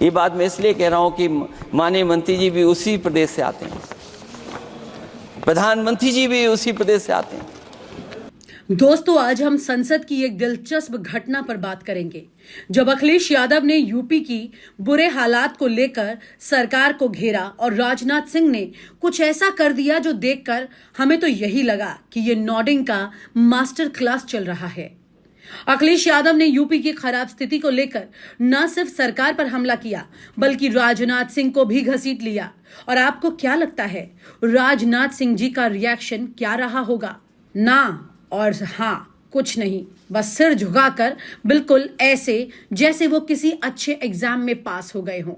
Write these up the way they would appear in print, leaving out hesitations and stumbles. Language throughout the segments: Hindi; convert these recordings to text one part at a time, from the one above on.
ये बात मैं इसलिए कह रहा हूं कि माननीय मंत्री जी भी उसी प्रदेश से आते हैं, प्रधानमंत्री जी भी उसी प्रदेश से आते हैं। दोस्तों, आज हम संसद की एक दिलचस्प घटना पर बात करेंगे जब अखिलेश यादव ने यूपी की बुरे हालात को लेकर सरकार को घेरा और राजनाथ सिंह ने कुछ ऐसा कर दिया जो देखकर हमें तो यही लगा कि ये नॉडिंग का मास्टर क्लास चल रहा है। अखिलेश यादव ने यूपी की खराब स्थिति को लेकर न सिर्फ सरकार पर हमला किया बल्कि राजनाथ सिंह को भी घसीट लिया। और आपको क्या लगता है राजनाथ सिंह जी का रिएक्शन क्या रहा होगा? ना और हाँ, कुछ नहीं, बस सिर झुकाकर बिल्कुल ऐसे जैसे वो किसी अच्छे एग्जाम में पास हो गए हों।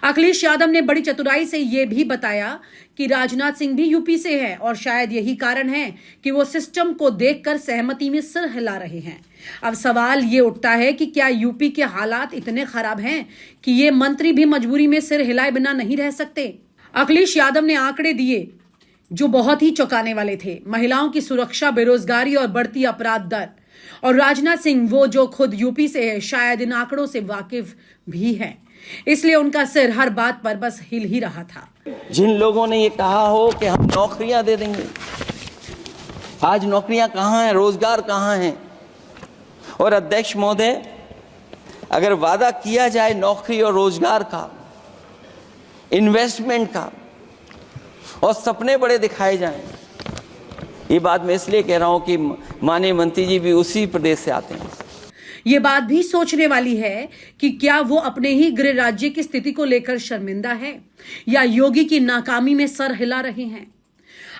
अखिलेश यादव ने बड़ी चतुराई से यह भी बताया कि राजनाथ सिंह भी यूपी से है और शायद यही कारण है कि वो सिस्टम को देखकर सहमति में सिर हिला रहे हैं। अब सवाल ये उठता है कि क्या यूपी के हालात इतने खराब हैं कि ये मंत्री भी मजबूरी में सिर हिलाए बिना नहीं रह सकते? अखिलेश यादव ने आंकड़े दिए जो बहुत ही चौंकाने वाले थे। महिलाओं की सुरक्षा, बेरोजगारी और बढ़ती अपराध दर। और राजनाथ सिंह, वो जो खुद यूपी से है, शायद इन आंकड़ों से वाकिफ भी है, इसलिए उनका सिर हर बात पर बस हिल ही रहा था। जिन लोगों ने ये कहा हो कि हम नौकरियां दे देंगे, आज नौकरियां कहां हैं, रोजगार कहां है? और अध्यक्ष महोदय, अगर वादा किया जाए नौकरी और रोजगार का, इन्वेस्टमेंट का, और सपने बड़े दिखाए जाएं, ये बात मैं इसलिए कह रहा हूं कि माननीय मंत्री जी भी उसी प्रदेश से आते हैं। ये बात भी सोचने वाली है कि क्या वो अपने ही गृह राज्य की स्थिति को लेकर शर्मिंदा है या योगी की नाकामी में सर हिला रहे हैं।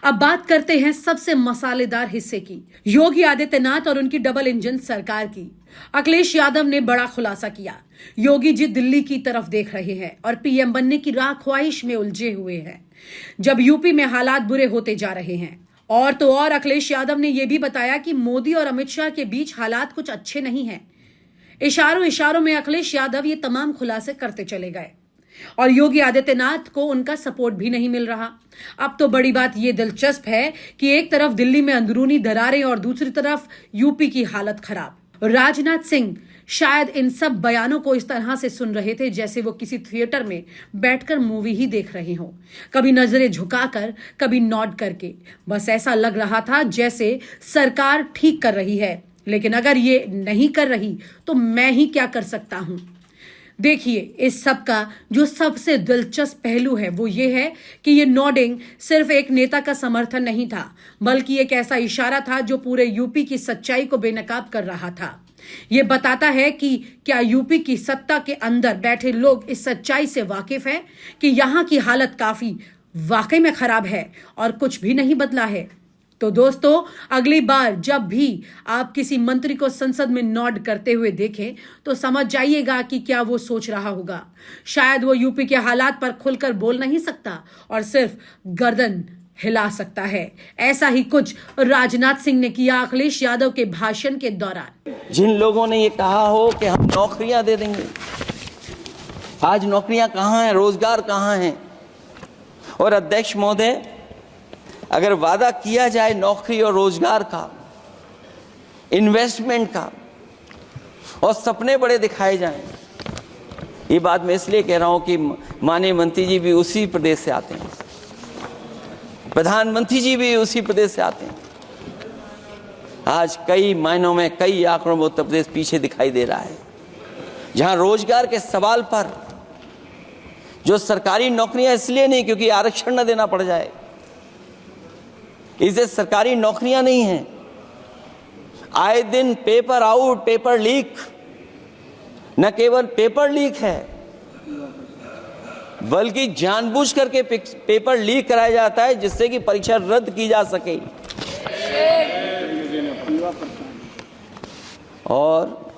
अब बात करते हैं सबसे मसालेदार हिस्से की, योगी आदित्यनाथ और उनकी डबल इंजन सरकार की। अखिलेश यादव ने बड़ा खुलासा किया। योगी जी दिल्ली की तरफ देख रहे हैं और पीएम बनने की राह ख्वाहिश में उलझे हुए हैं जब यूपी में हालात बुरे होते जा रहे हैं। और तो और अखिलेश यादव ने यह भी बताया कि मोदी और अमित शाह के बीच हालात कुछ अच्छे नहीं हैं। इशारों में अखिलेश यादव ये तमाम खुलासे करते चले गए और योगी आदित्यनाथ को उनका सपोर्ट भी नहीं मिल रहा। अब तो बड़ी बात यह दिलचस्प है कि एक तरफ दिल्ली में अंदरूनी दरारें और दूसरी तरफ यूपी की हालत खराब। राजनाथ सिंह शायद इन सब बयानों को इस तरह से सुन रहे थे जैसे वो किसी थिएटर में बैठकर मूवी ही देख रहे हो, कभी नजरें झुकाकर, कभी नॉड करके। बस ऐसा लग रहा था जैसे सरकार ठीक कर रही है, लेकिन अगर ये नहीं कर रही तो मैं ही क्या कर सकता हूं। देखिए, इस सब का जो सबसे दिलचस्प पहलू है वो ये है कि ये नॉडिंग सिर्फ एक नेता का समर्थन नहीं था, बल्कि एक ऐसा इशारा था जो पूरे यूपी की सच्चाई को बेनकाब कर रहा था। ये बताता है कि क्या यूपी की सत्ता के अंदर बैठे लोग इस सच्चाई से वाकिफ हैं कि यहाँ की हालत काफी वाकई में खराब है और कुछ भी नहीं बदला है। तो दोस्तों, अगली बार जब भी आप किसी मंत्री को संसद में नॉड करते हुए देखें तो समझ जाइएगा कि क्या वो सोच रहा होगा। शायद वो यूपी के हालात पर खुलकर बोल नहीं सकता और सिर्फ गर्दन हिला सकता है। ऐसा ही कुछ राजनाथ सिंह ने किया अखिलेश यादव के भाषण के दौरान। जिन लोगों ने ये कहा हो कि हम नौकरियां दे देंगे, आज नौकरियां कहां हैं, रोजगार कहां है? और अध्यक्ष महोदय, अगर वादा किया जाए नौकरी और रोजगार का, इन्वेस्टमेंट का, और सपने बड़े दिखाए जाएं, ये बात मैं इसलिए कह रहा हूं कि माननीय मंत्री जी भी उसी प्रदेश से आते हैं, प्रधानमंत्री जी भी उसी प्रदेश से आते हैं। आज कई मायनों में, कई आंकड़ों में उत्तर प्रदेश पीछे दिखाई दे रहा है, जहां रोजगार के सवाल पर जो सरकारी नौकरियां इसलिए नहीं क्योंकि आरक्षण न देना पड़ जाए, इसे सरकारी नौकरियां नहीं हैं। आए दिन पेपर आउट, पेपर लीक, न केवल पेपर लीक है बल्कि जानबूझ करके पेपर लीक कराया जाता है जिससे कि परीक्षा रद्द की जा सके। और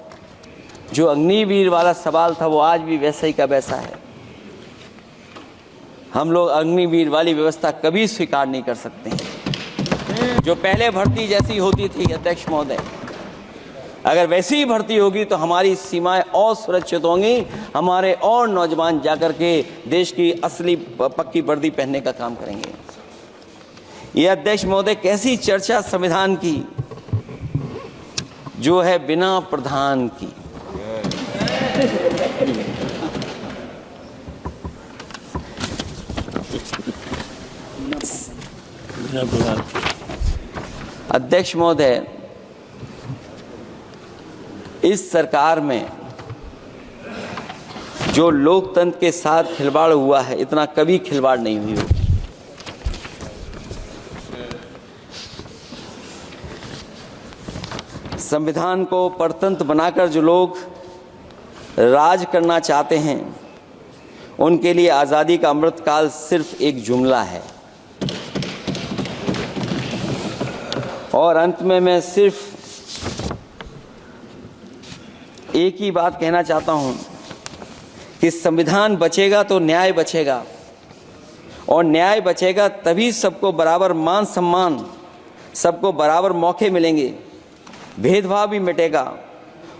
जो अग्निवीर वाला सवाल था वो आज भी वैसा ही का वैसा है। हम लोग अग्निवीर वाली व्यवस्था कभी स्वीकार नहीं कर सकते हैं। जो पहले भर्ती जैसी होती थी अध्यक्ष महोदय, अगर वैसी ही भर्ती होगी तो हमारी सीमाएं और सुरक्षित होंगी, हमारे और नौजवान जाकर के देश की असली पक्की वर्दी पहनने का काम करेंगे। ये अध्यक्ष महोदय कैसी चर्चा संविधान की जो है बिना प्रधान की। अध्यक्ष महोदय, इस सरकार में जो लोकतंत्र के साथ खिलवाड़ हुआ है, इतना कभी खिलवाड़ नहीं हुई होगी। संविधान को परतंत्र बनाकर जो लोग राज करना चाहते हैं, उनके लिए आज़ादी का अमृतकाल सिर्फ एक जुमला है। और अंत में मैं सिर्फ एक ही बात कहना चाहता हूं कि संविधान बचेगा तो न्याय बचेगा, और न्याय बचेगा तभी सबको बराबर मान सम्मान, सबको बराबर मौके मिलेंगे, भेदभाव भी मिटेगा।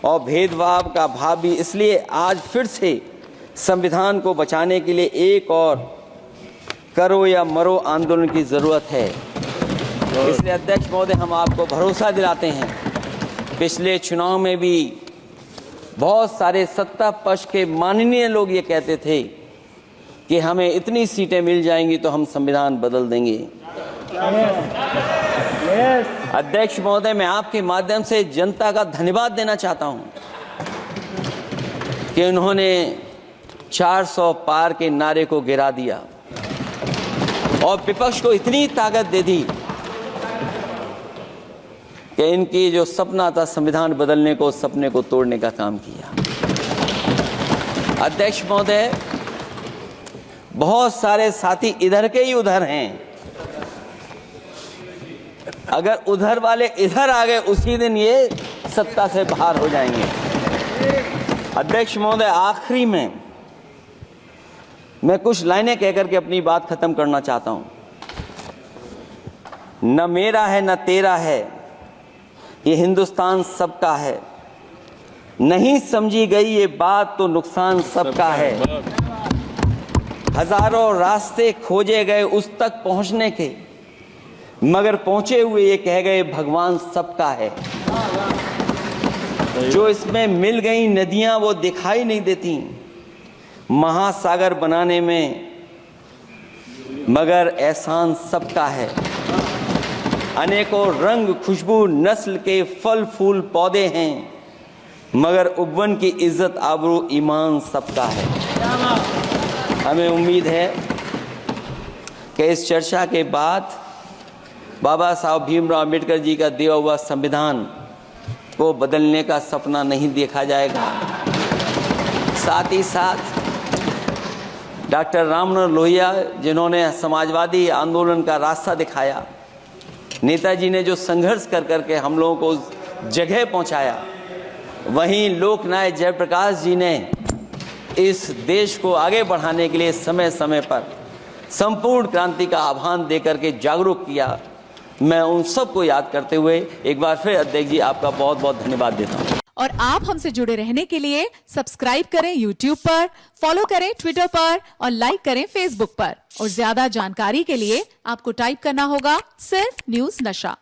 और भेदभाव का भाव भी इसलिए आज फिर से संविधान को बचाने के लिए एक और करो या मरो आंदोलन की ज़रूरत है। इसलिए अध्यक्ष महोदय, हम आपको भरोसा दिलाते हैं, पिछले चुनाव में भी बहुत सारे सत्ता पक्ष के माननीय लोग ये कहते थे कि हमें इतनी सीटें मिल जाएंगी तो हम संविधान बदल देंगे। अध्यक्ष महोदय, मैं आपके माध्यम से जनता का धन्यवाद देना चाहता हूं कि उन्होंने 400 पार के नारे को गिरा दिया और विपक्ष को इतनी ताकत दे दी कि इनकी जो सपना था संविधान बदलने को, सपने को तोड़ने का काम किया। अध्यक्ष महोदय, बहुत सारे साथी इधर के ही उधर हैं, अगर उधर वाले इधर आ गए उसी दिन ये सत्ता से बाहर हो जाएंगे। अध्यक्ष महोदय, आखिरी में मैं कुछ लाइनें कहकर के अपनी बात खत्म करना चाहता हूं। न मेरा है न तेरा है, ये हिंदुस्तान सबका है, नहीं समझी गई ये बात तो नुकसान सबका है। हजारों रास्ते खोजे गए उस तक पहुंचने के, मगर पहुंचे हुए ये कह गए भगवान सबका है। जो इसमें मिल गई नदियां वो दिखाई नहीं देती महासागर बनाने में, मगर एहसान सबका है। अनेकों रंग खुशबू नस्ल के फल फूल पौधे हैं, मगर उपवन की इज्जत आबरू ईमान सबका है। हमें उम्मीद है कि इस चर्चा के बाद बाबा साहब भीमराव अम्बेडकर जी का दिया हुआ संविधान को बदलने का सपना नहीं देखा जाएगा। साथ ही साथ डॉक्टर राममनोहर लोहिया, जिन्होंने समाजवादी आंदोलन का रास्ता दिखाया, नेताजी ने जो संघर्ष कर करके हम लोगों को उस जगह पहुंचाया, वहीं लोकनायक जयप्रकाश जी ने इस देश को आगे बढ़ाने के लिए समय समय पर संपूर्ण क्रांति का आह्वान देकर के जागरूक किया। मैं उन सबको याद करते हुए एक बार फिर अध्यक्ष जी आपका बहुत बहुत धन्यवाद देता हूं। और आप हमसे जुड़े रहने के लिए सब्सक्राइब करें YouTube पर, फॉलो करें Twitter पर और लाइक करें Facebook पर। और ज्यादा जानकारी के लिए आपको टाइप करना होगा सिर्फ न्यूज़ नशा।